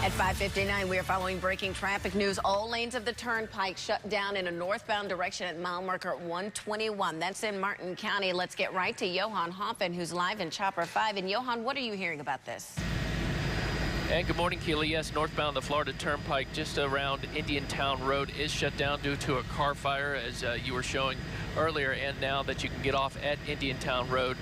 At 5:59, we are following breaking traffic news. All lanes of the turnpike shut down in a northbound direction at mile marker 121. That's in Martin County. Let's get right to Johan Hoffman, who's live in Chopper 5. And Johan, what are you hearing about this? And good morning, Keely. Yes, northbound the Florida Turnpike just around Indiantown Road is shut down due to a car fire, as you were showing earlier. And now that you can get off at Indiantown Road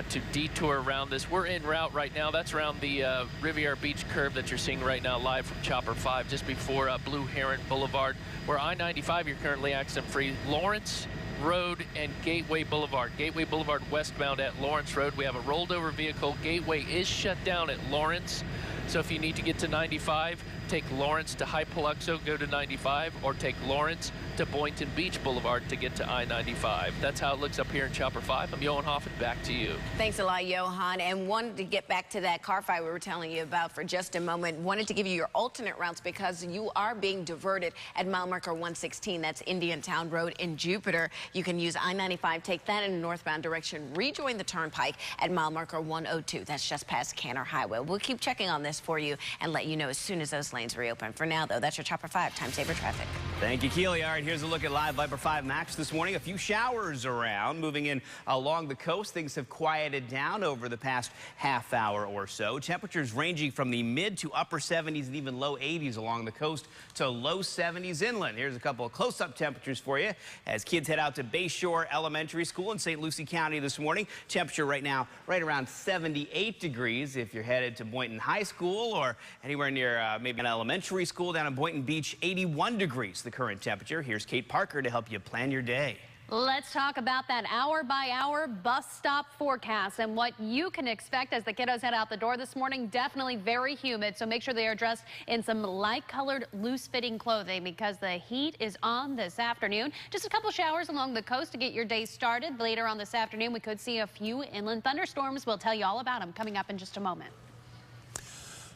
to detour around this. We're en route right now. That's around the Riviera Beach curve that you're seeing right now live from Chopper 5, just before Blue Heron Boulevard. Where I-95, you're currently accident-free. Lawrence Road and Gateway Boulevard. Gateway Boulevard westbound at Lawrence Road. We have a rolled over vehicle. Gateway is shut down at Lawrence. So if you need to get to 95, take Lawrence to High Paluxo, go to 95, or take Lawrence to Boynton Beach Boulevard to get to I-95. That's how it looks up here in Chopper 5. I'm Johan Hoffman, back to you. Thanks a lot, Johan. And wanted to get back to that car fire we were telling you about for just a moment. Wanted to give you your alternate routes because you are being diverted at mile marker 116. That's Indiantown Road in Jupiter. You can use I-95, take that in a northbound direction, rejoin the turnpike at mile marker 102. That's just past Canner Highway. We'll keep checking on this for you and let you know as soon as those lanes reopen. For now, though, that's your Chopper 5 time saver traffic. Thank you, Keely. All right, here's a look at live Viper 5 Max this morning. A few showers around, moving in along the coast. Things have quieted down over the past half hour or so. Temperatures ranging from the mid to upper 70s and even low 80s along the coast to low 70s inland. Here's a couple of close-up temperatures for you as kids head out to Bayshore Elementary School in St. Lucie County this morning. Temperature right now right around 78 degrees. If you're headed to Boynton High School or anywhere near maybe an elementary school down in Boynton Beach, 81 degrees the current temperature. Here's Kate Parker to help you plan your day. Let's talk about that hour-by-hour bus stop forecast and what you can expect as the kiddos head out the door this morning. Definitely very humid, so make sure they are dressed in some light-colored, loose-fitting clothing because the heat is on this afternoon. Just a couple showers along the coast to get your day started. Later on this afternoon, we could see a few inland thunderstorms. We'll tell you all about them coming up in just a moment.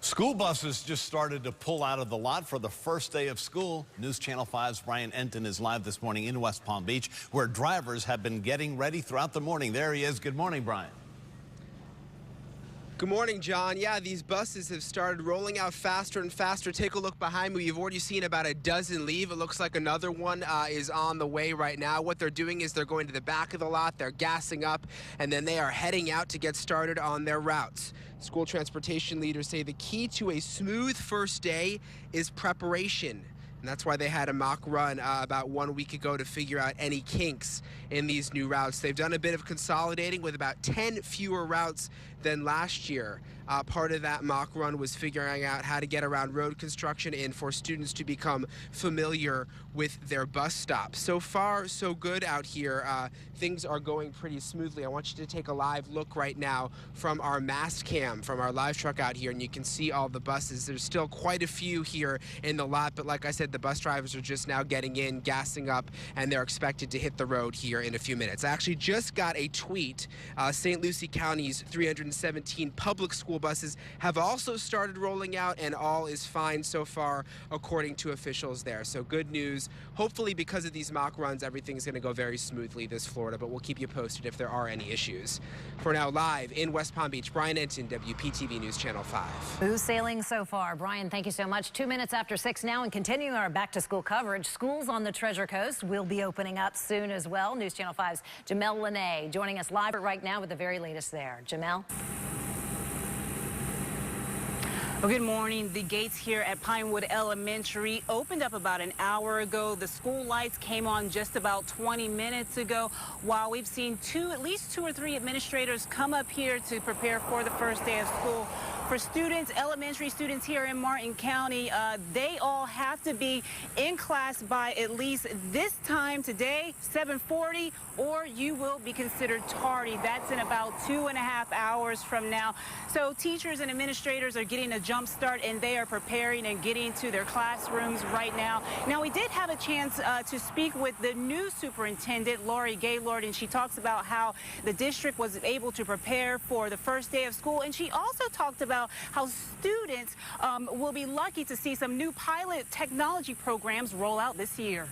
School buses just started to pull out of the lot for the first day of school. News Channel 5's Brian Enton is live this morning in West Palm Beach, where drivers have been getting ready throughout the morning. There he is. Good morning, Brian. Good morning, John. Yeah, these buses have started rolling out faster and faster. Take a look behind me. You've already seen about a dozen leave. It looks like another one is on the way right now. What they're doing is they're going to the back of the lot, they're gassing up, and then they are heading out to get started on their routes. School transportation leaders say the key to a smooth first day is preparation. And that's why they had a mock run about 1 week ago to figure out any kinks in these new routes. They've done a bit of consolidating with about 10 fewer routes than last year. Part of that mock run was figuring out how to get around road construction and for students to become familiar with their bus stops. So far, so good out here. Things are going pretty smoothly. I want you to take a live look right now from our mast cam, from our live truck out here, and you can see all the buses. There's still quite a few here in the lot, but like I said, the bus drivers are just now getting in, gassing up, and they're expected to hit the road here in a few minutes. I actually just got a tweet. St. Lucie County's 317 public school buses have also started rolling out, and all is fine so far, according to officials there. So good news. Hopefully, because of these mock runs, everything's going to go very smoothly this Florida, but we'll keep you posted if there are any issues. For now, live in West Palm Beach, Brian Enton, WPTV News Channel 5. Who's sailing so far? Brian, thank you so much. 2 minutes after 6 now, and continuing our back-to-school coverage. Schools on the Treasure Coast will be opening up soon as well. News Channel 5's Jamel Lene joining us live right now with the very latest there. Jamel? Well, good morning. The gates here at Pinewood Elementary opened up about an hour ago. The school lights came on just about 20 minutes ago. While we've seen at least two or three administrators come up here to prepare for the first day of school. For students, elementary students here in Martin County, they all have to be in class by at least this time today, 7:40, or you will be considered tardy. That's in about 2.5 hours from now. So teachers and administrators are getting a jump start, and they are preparing and getting to their classrooms right now. Now, we did have a chance to speak with the new superintendent, Lori Gaylord, and she talks about how the district was able to prepare for the first day of school, and she also talked about how students will be lucky to see some new pilot technology programs roll out this year.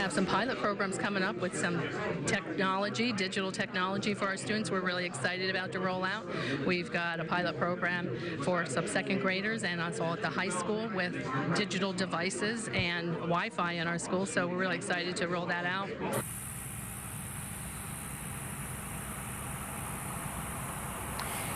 have some pilot programs coming up with some technology, digital technology for our students we're really excited about to roll out. We've got a pilot program for some second graders and also at the high school with digital devices and Wi-Fi in our school, so we're really excited to roll that out.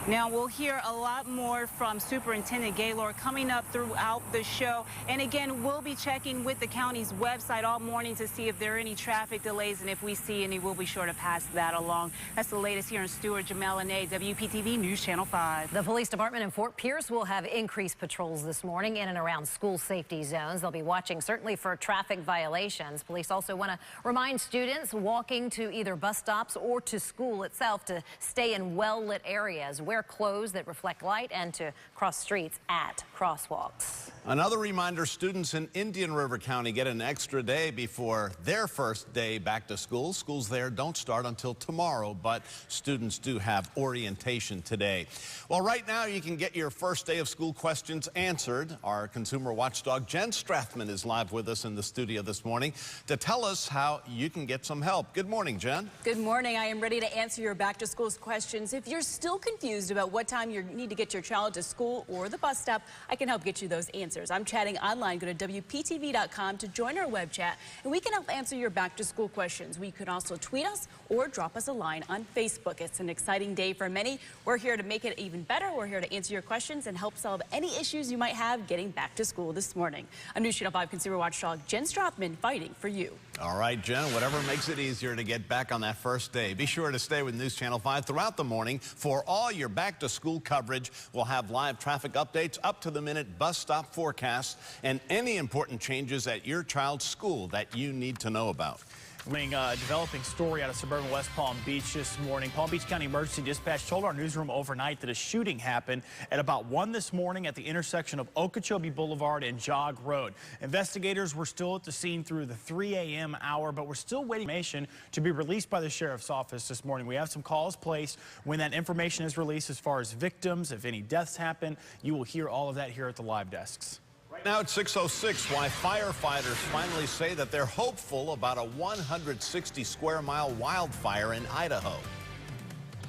Now, we'll hear a lot more from Superintendent Gaylord coming up throughout the show. And again, we'll be checking with the county's website all morning to see if there are any traffic delays. And if we see any, we'll be sure to pass that along. That's the latest here in Stewart. Jamel Lene, WPTV News Channel 5. The police department in Fort Pierce will have increased patrols this morning in and around school safety zones. They'll be watching certainly for traffic violations. Police also want to remind students walking to either bus stops or to school itself to stay in well-lit areas. Wear clothes that reflect light and to cross streets at crosswalks. Another reminder, students in Indian River County get an extra day before their first day back to school. Schools there don't start until tomorrow, but students do have orientation today. Well, right now you can get your first day of school questions answered. Our consumer watchdog Jen Strathman is live with us in the studio this morning to tell us how you can get some help. Good morning, Jen. Good morning. I am ready to answer your back to school questions. If you're still confused about what time you need to get your child to school or the bus stop, I can help get you those answers. I'm chatting online. Go to WPTV.com to join our web chat, and we can help answer your back to school questions. We could also tweet us or drop us a line on Facebook. It's an exciting day for many. We're here to make it even better. We're here to answer your questions and help solve any issues you might have getting back to school this morning. I'm News Channel 5 consumer watchdog Jen Strathman fighting for you. All right, Jen, whatever makes it easier to get back on that first day. Be sure to stay with News Channel 5 throughout the morning for all your back to school coverage. We'll have live traffic updates, up-to-the-minute bus stop forecasts, and any important changes at your child's school that you need to know about. Developing story out of suburban West Palm Beach this morning. Palm Beach County Emergency Dispatch told our newsroom overnight that a shooting happened at about 1 this morning at the intersection of Okeechobee Boulevard and Jog Road. Investigators were still at the scene through the 3 a.m. hour, but we're still waiting for information to be released by the sheriff's office this morning. We have some calls placed. When that information is released as far as victims, if any deaths happen, you will hear all of that here at the live desks. Right now it's 6:06, why firefighters finally say that they're hopeful about a 160 square mile wildfire in Idaho.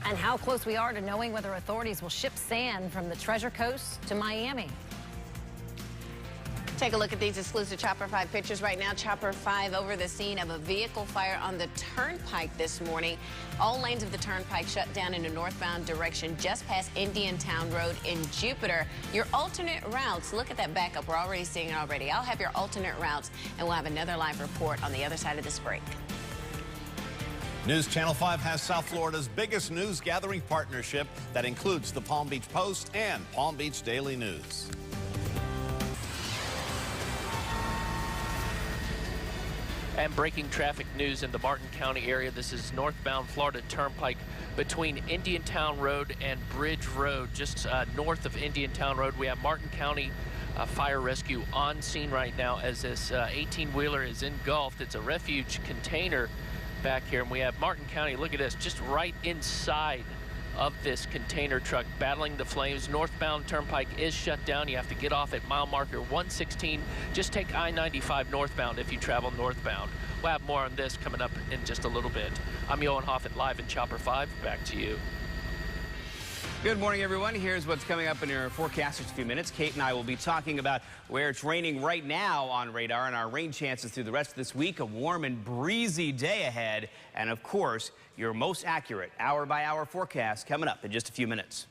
And how close we are to knowing whether authorities will ship sand from the Treasure Coast to Miami. Take a look at these exclusive Chopper 5 pictures right now. Chopper 5 over the scene of a vehicle fire on the Turnpike this morning. All lanes of the Turnpike shut down in a northbound direction just past Indiantown Road in Jupiter. Your alternate routes, look at that backup. We're already seeing it already. I'll have your alternate routes, and we'll have another live report on the other side of this break. News Channel 5 has South Florida's biggest news gathering partnership that includes the Palm Beach Post and Palm Beach Daily News. And breaking traffic news in the Martin County area. This is northbound Florida Turnpike between Indiantown Road and Bridge Road. Just north of Indiantown Road, we have Martin County Fire Rescue on scene right now as this 18-wheeler is engulfed. It's a refuge container back here. And we have Martin County, look at this, just right inside of this container truck battling the flames. Northbound Turnpike is shut down. You have to get off at mile marker 116. Just take I-95 northbound if you travel northbound. We'll have more on this coming up in just a little bit. I'm Johan Hoffett live in Chopper 5. Back to you. Good morning, everyone. Here's what's coming up in your forecast in just a few minutes. Kate and I will be talking about where it's raining right now on radar and our rain chances through the rest of this week. A warm and breezy day ahead. And, of course, your most accurate hour-by-hour forecast coming up in just a few minutes.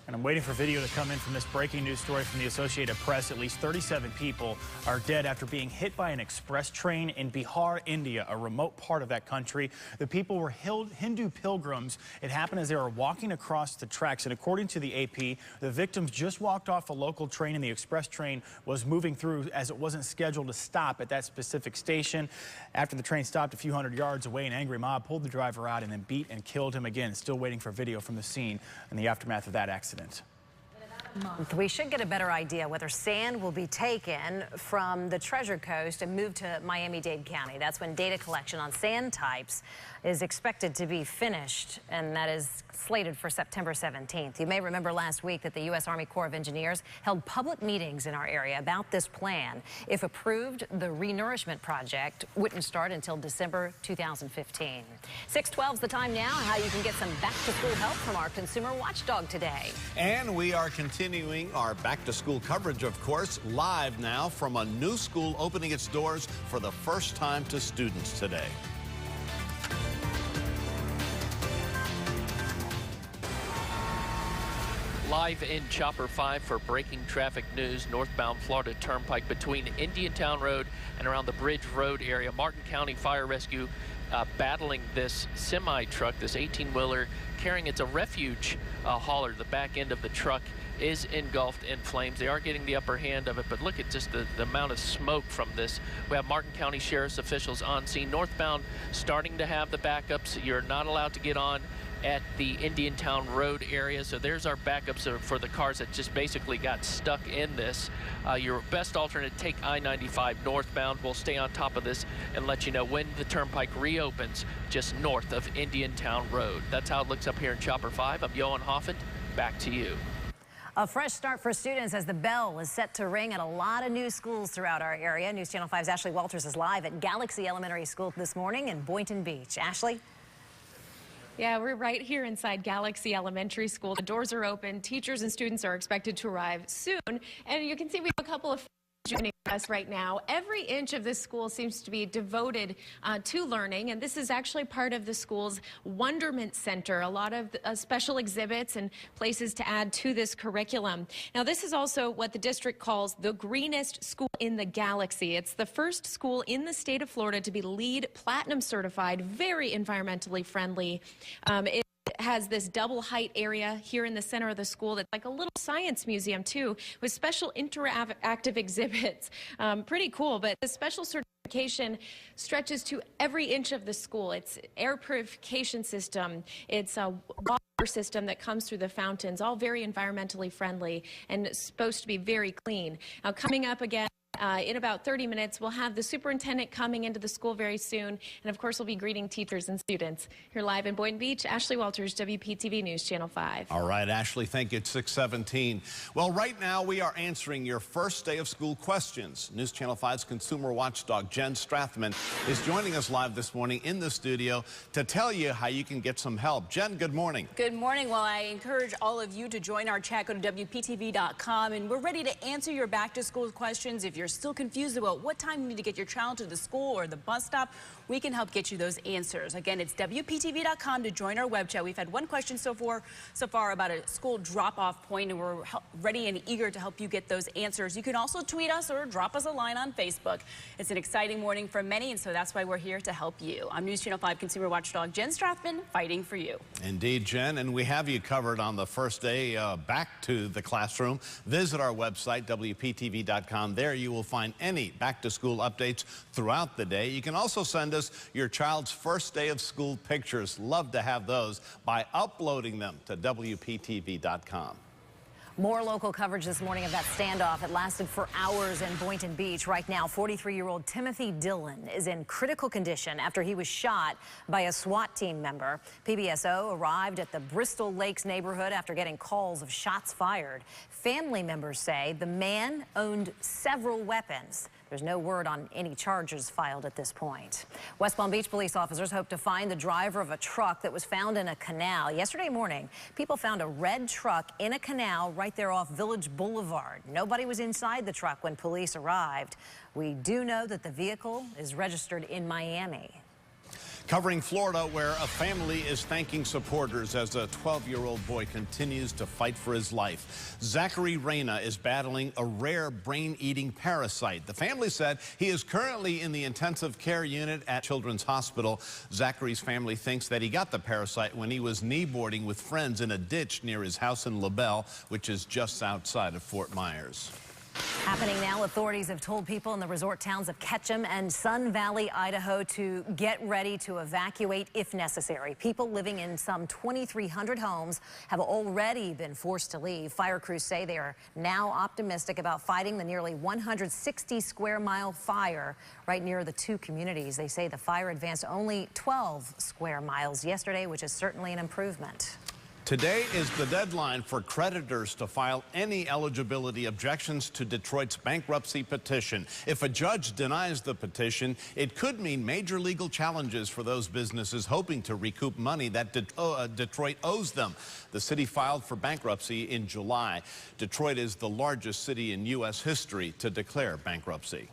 And I'm waiting for video to come in from this breaking news story from the Associated Press. At least 37 people are dead after being hit by an express train in Bihar, India, a remote part of that country. The people were Hindu pilgrims. It happened as they were walking across the tracks. And according to the AP, the victims just walked off a local train and the express train was moving through as it wasn't scheduled to stop at that specific station. After the train stopped a few hundred yards away, an angry mob pulled the driver out and then beat and killed him again. Still waiting for video from the scene in the aftermath of that accident. We should get a better idea whether sand will be taken from the Treasure Coast and moved to Miami-Dade County. That's when data collection on sand types is expected to be finished, and that is slated for September 17th. You may remember last week that the U.S. Army Corps of Engineers held public meetings in our area about this plan. If approved, the Renourishment Project wouldn't start until December 2015. 6:12 is the time now. How you can get some back-to-school help from our consumer watchdog today. And we are continuing our back-to-school coverage, of course, live now from a new school opening its doors for the first time to students today. Live in Chopper 5 for breaking traffic news, northbound Florida Turnpike between Indiantown Road and around the Bridge Road area. Martin County Fire Rescue battling this semi-truck, this 18-wheeler carrying, it's a refuge hauler. The back end of the truck is engulfed in flames. They are getting the upper hand of it, but look at just the amount of smoke from this. We have Martin County Sheriff's officials on scene. Northbound starting to have the backups. You're not allowed to get on at the Indiantown Road area. So there's our backups for the cars that just basically got stuck in this. Your best alternate, take I-95 northbound. We'll stay on top of this and let you know when the turnpike reopens just north of Indiantown Road. That's how it looks up here in Chopper 5. I'm Johan Hoffman. Back to you. A fresh start for students as the bell is set to ring at a lot of new schools throughout our area. News Channel 5's Ashley Walters is live at Galaxy Elementary School this morning in Boynton Beach. Ashley? Yeah, we're right here inside Galaxy Elementary School. The doors are open. Teachers and students are expected to arrive soon. And you can see we have a couple of joining us right now. Every inch of this school seems to be devoted to learning, and this is actually part of the school's Wonderment Center. A lot of special exhibits and places to add to this curriculum. Now, this is also what the district calls the greenest school in the galaxy. It's the first school in the state of Florida to be LEED Platinum certified, very environmentally friendly. It has this double height area here in the center of the school that's like a little science museum too, with special interactive exhibits. Pretty cool, but the special certification stretches to every inch of the school. It's air purification system, it's a water system that comes through the fountains, all very environmentally friendly and supposed to be very clean. Now, coming up again in about 30 minutes, we'll have the superintendent coming into the school very soon. And of course, we'll be greeting teachers and students. Here live in Boynton Beach, Ashley Walters, WPTV News Channel 5. All right, Ashley, thank you. It's 6:17. Well, right now we are answering your first day of school questions. News Channel 5's consumer watchdog, Jen Strathman, is joining us live this morning in the studio to tell you how you can get some help. Jen, good morning. Good morning. Well, I encourage all of you to join our chat. Go to WPTV.com, and we're ready to answer your back-to-school questions. If you're still confused about what time you need to get your child to the school or the bus stop, we can help get you those answers. Again, it's WPTV.com to join our web chat. We've had one question so far about a school drop-off point, and we're ready and eager to help you get those answers. You can also tweet us or drop us a line on Facebook. It's an exciting morning for many, and so that's why we're here to help you. I'm News Channel 5 consumer watchdog Jen Strathman, fighting for you. Indeed, Jen, and we have you covered on the first day back to the classroom. Visit our website, WPTV.com. There you will find any back-to-school updates throughout the day. You can also send us your child's first day of school pictures. Love to have those by uploading them to WPTV.com. More local coverage this morning of that standoff. It lasted for hours in Boynton Beach. Right now, 43-year-old Timothy Dillon is in critical condition after he was shot by a SWAT team member. PBSO arrived at the Bristol Lakes neighborhood after getting calls of shots fired. Family members say the man owned several weapons. There's no word on any charges filed at this point. West Palm Beach police officers hope to find the driver of a truck that was found in a canal. Yesterday morning, people found a red truck in a canal right there off Village Boulevard. Nobody was inside the truck when police arrived. We do know that the vehicle is registered in Miami. Covering Florida, where a family is thanking supporters as a 12-year-old boy continues to fight for his life. Zachary Reyna is battling a rare brain-eating parasite. The family said he is currently in the intensive care unit at Children's Hospital. Zachary's family thinks that he got the parasite when he was kneeboarding with friends in a ditch near his house in LaBelle, which is just outside of Fort Myers. Happening now, authorities have told people in the resort towns of Ketchum and Sun Valley, Idaho, to get ready to evacuate if necessary. People living in some 2,300 homes have already been forced to leave. Fire crews say they are now optimistic about fighting the nearly 160-square-mile fire right near the two communities. They say the fire advanced only 12 square miles yesterday, which is certainly an improvement. Today is the deadline for creditors to file any eligibility objections to Detroit's bankruptcy petition. If a judge denies the petition, it could mean major legal challenges for those businesses hoping to recoup money that Detroit owes them. The city filed for bankruptcy in July. Detroit is the largest city in U.S. history to declare bankruptcy.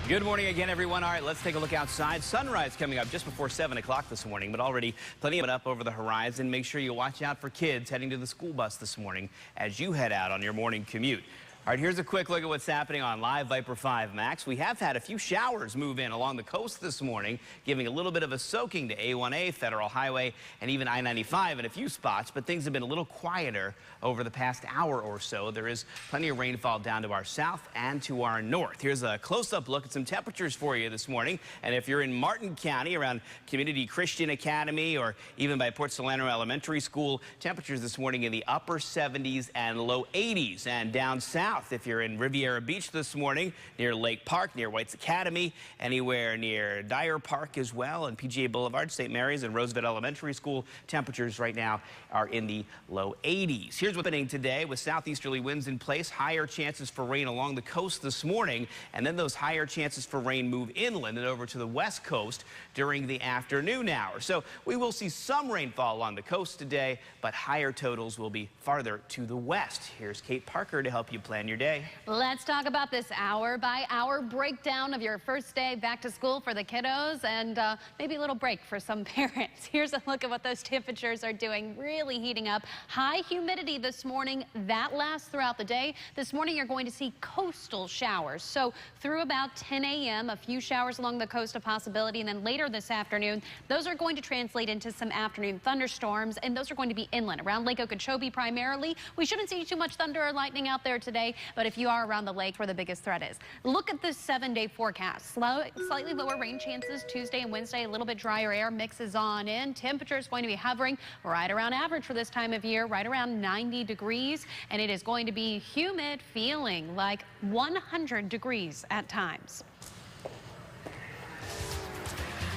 Good morning again, everyone. All right, let's take a look outside. Sunrise coming up just before 7 o'clock this morning, but already plenty of it up over the horizon. Make sure you watch out for kids heading to the school bus this morning as you head out on your morning commute. All right, here's a quick look at what's happening on Live Viper 5 Max. We have had a few showers move in along the coast this morning, giving a little bit of a soaking to A1A, Federal Highway, and even I-95 in a few spots, but things have been a little quieter over the past hour or so. There is plenty of rainfall down to our south and to our north. Here's a close-up look at some temperatures for you this morning. And if you're in Martin County around Community Christian Academy or even by Port Solano Elementary School, temperatures this morning in the upper 70s and low 80s. And down south, if you're in Riviera Beach this morning, near Lake Park, near White's Academy, anywhere near Dyer Park as well, and PGA Boulevard, St. Mary's and Roosevelt Elementary School, temperatures right now are in the low 80s. Here's what's happening today with southeasterly winds in place, higher chances for rain along the coast this morning, and then those higher chances for rain move inland and over to the west coast during the afternoon hours. So we will see some rainfall along the coast today, but higher totals will be farther to the west. Here's Kate Parker to help you plan your day. Let's talk about this hour-by-hour breakdown of your first day back to school for the kiddos and maybe a little break for some parents. Here's a look at what those temperatures are doing, really heating up. High humidity this morning, that lasts throughout the day. This morning you're going to see coastal showers. So through about 10 a.m., a few showers along the coast a possibility, and then later this afternoon, those are going to translate into some afternoon thunderstorms, and those are going to be inland around Lake Okeechobee primarily. We shouldn't see too much thunder or lightning out there today, but if you are around the lake where the biggest threat is. Look at this 7-day forecast. Slightly lower rain chances Tuesday and Wednesday, a little bit drier air mixes on in. Temperature is going to be hovering right around average for this time of year, right around 90 degrees, and it is going to be humid, feeling like 100 degrees at times.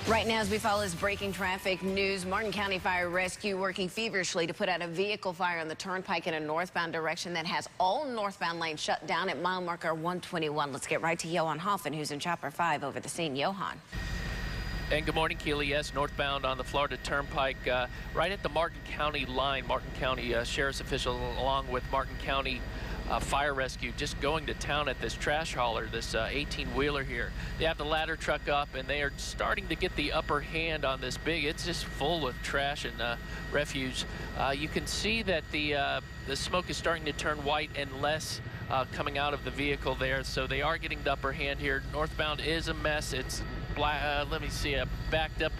Right now, as we follow this breaking traffic news, Martin County Fire Rescue working feverishly to put out a vehicle fire on the turnpike in a northbound direction that has all northbound lanes shut down at mile marker 121. Let's get right to Johan Hoffen, who's in Chopper 5 over the scene. Johan. And good morning, Keely. Yes, northbound on the Florida Turnpike, right at the Martin County line. Martin County Sheriff's officials, along with Martin County Fire Rescue, just going to town at this trash hauler, this 18-wheeler here. They have the ladder truck up, and they are starting to get the upper hand on this big. It's just full of trash and refuse. You can see that the smoke is starting to turn white and less coming out of the vehicle there, so they are getting the upper hand here. Northbound is a mess. It's let me see, backed up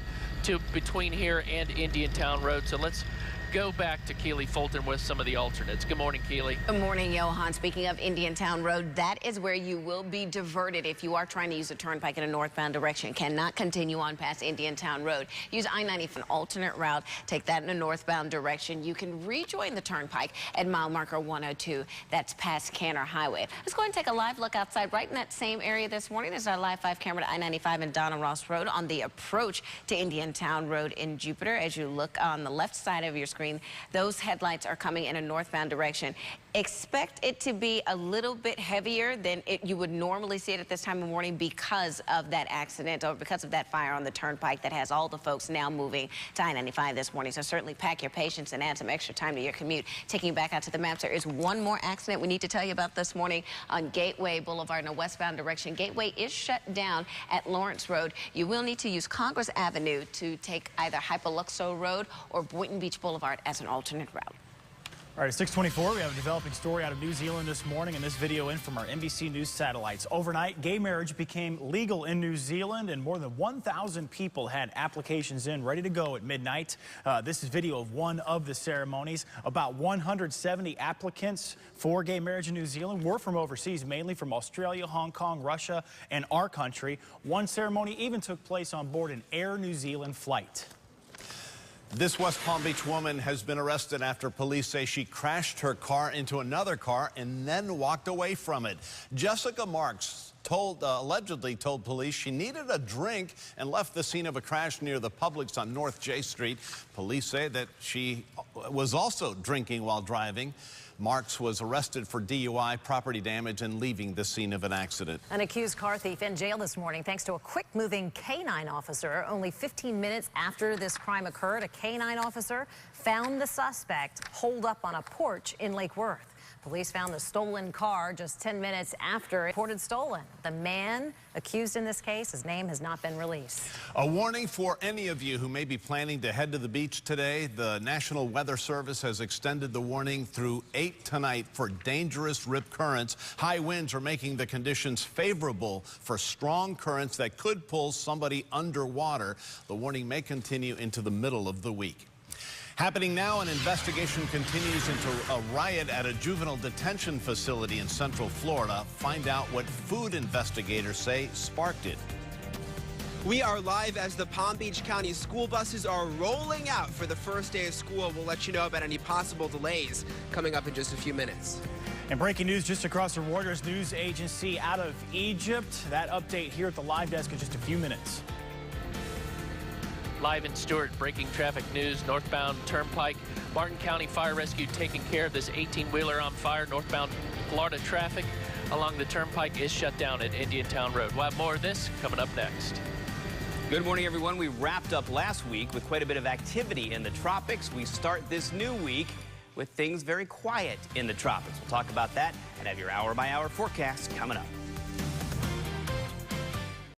to between here and Indiantown Road. So let's go back to Keely Fulton with some of the alternates. Good morning, Keely. Good morning, Johan. Speaking of Indiantown Road, that is where you will be diverted if you are trying to use a turnpike in a northbound direction. Cannot continue on past Indiantown Road. Use I-90 for an alternate route. Take that in a northbound direction. You can rejoin the turnpike at mile marker 102. That's past Canner Highway. Let's go ahead and take a live look outside right in that same area this morning. There's our Live 5 camera to I-95 and Donna Ross Road on the approach to Indiantown Road in Jupiter. As you look on the left side of your screen, those headlights are coming in a northbound direction. Expect it to be a little bit heavier than you would normally see it at this time of morning because of that accident or because of that fire on the turnpike that has all the folks now moving to I-95 this morning. So certainly pack your patience and add some extra time to your commute. Taking you back out to the maps, there is one more accident we need to tell you about this morning on Gateway Boulevard in a westbound direction. Gateway is shut down at Lawrence Road. You will need to use Congress Avenue to take either Hypoluxo Road or Boynton Beach Boulevard as an alternate route. All right, at 6:24, we have a developing story out of New Zealand this morning, and this video in from our NBC News satellites. Overnight, gay marriage became legal in New Zealand, and more than 1,000 people had applications in, ready to go at midnight. This is video of one of the ceremonies. About 170 applicants for gay marriage in New Zealand were from overseas, mainly from Australia, Hong Kong, Russia, and our country. One ceremony even took place on board an Air New Zealand flight. This West Palm Beach woman has been arrested after police say she crashed her car into another car and then walked away from it. Jessica Marks allegedly told police she needed a drink and left the scene of a crash near the Publix on North J Street. Police say that she was also drinking while driving. Marks was arrested for DUI, property damage, and leaving the scene of an accident. An accused car thief in jail this morning thanks to a quick-moving canine officer. Only 15 minutes after this crime occurred, a canine officer found the suspect holed up on a porch in Lake Worth. Police found the stolen car just 10 minutes after it reported stolen. The man accused in this case, his name has not been released. A warning for any of you who may be planning to head to the beach today. The National Weather Service has extended the warning through 8 tonight for dangerous rip currents. High winds are making the conditions favorable for strong currents that could pull somebody underwater. The warning may continue into the middle of the week. Happening now, an investigation continues into a riot at a juvenile detention facility in Central Florida. Find out what food investigators say sparked it. We are live as the Palm Beach County school buses are rolling out for the first day of school. We'll let you know about any possible delays coming up in just a few minutes. And breaking news just across the Reuters news agency out of Egypt. That update here at the live desk in just a few minutes. Live in Stewart, breaking traffic news, northbound Turnpike. Martin County Fire Rescue taking care of this 18-wheeler on fire. Northbound Florida traffic along the Turnpike is shut down at Indiantown Road. We'll have more of this coming up next. Good morning, everyone. We wrapped up last week with quite a bit of activity in the tropics. We start this new week with things very quiet in the tropics. We'll talk about that and have your hour-by-hour forecast coming up.